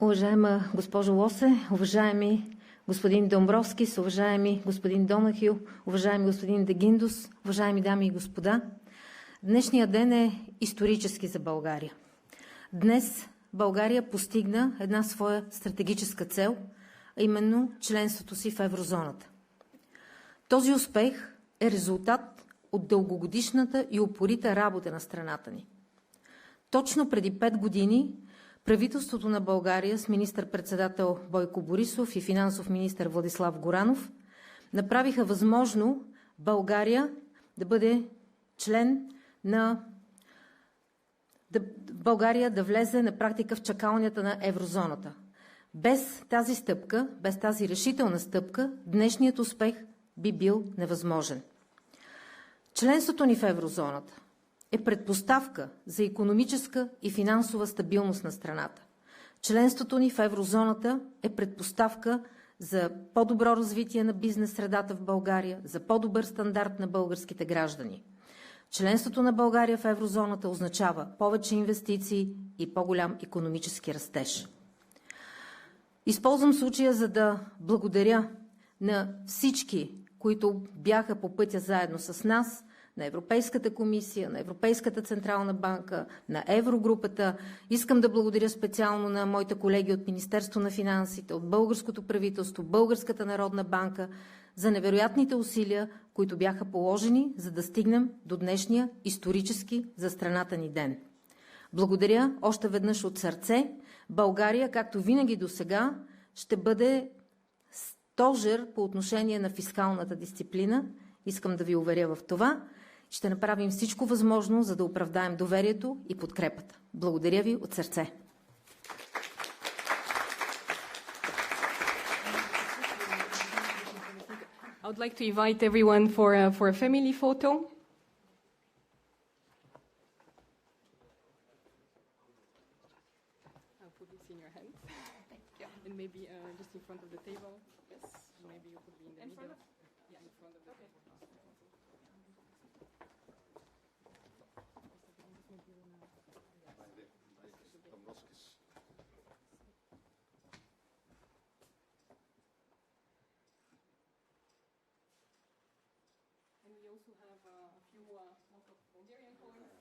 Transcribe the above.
Уважаема госпожо Лосе, уважаеми господин Домбровскис, уважаеми господин Донахил, уважаеми господин Дегиндус, уважаеми дами и господа! Днешният ден е исторически за България. Днес България постигна една своя стратегическа цел, а именно членството си в еврозоната. Този успех е резултат от дългогодишната и упорита работа на страната ни. Точно преди 5 години правителството на България с министър-председател Бойко Борисов и финансов министър Владислав Горанов направиха възможно България да бъде член на България да влезе на практика в чакалнята на еврозоната. Без тази стъпка, без тази решителна стъпка, днешният успех би бил невъзможен. Членството ни в еврозоната е предпоставка за икономическа и финансова стабилност на страната. Членството ни в еврозоната е предпоставка за по-добро развитие на бизнес средата в България, за по-добър стандарт на българските граждани. Членството на България в еврозоната означава повече инвестиции и по-голям икономически растеж. Използвам случая, за да благодаря на всички, които бяха по пътя заедно с нас, на Европейската комисия, на Европейската централна банка, на Еврогрупата. Искам да благодаря специално на моите колеги от Министерство на финансите, от българското правителство, Българската народна банка за невероятните усилия, които бяха положени, за да стигнем до днешния исторически за страната ни ден. Благодаря още веднъж от сърце. България, както винаги досега, ще бъде стожер по отношение на фискалната дисциплина. Искам да ви уверя в това. Ще направим всичко възможно, за да оправдаем доверието и подкрепата. Благодаря ви от сърце. I would like to invite everyone for a family photo. I'll put this in your hands. And maybe just in front of the table. Yes. Maybe you could be in the middle. Yeah, in front of the table. And we also have a few Bulgarian coins.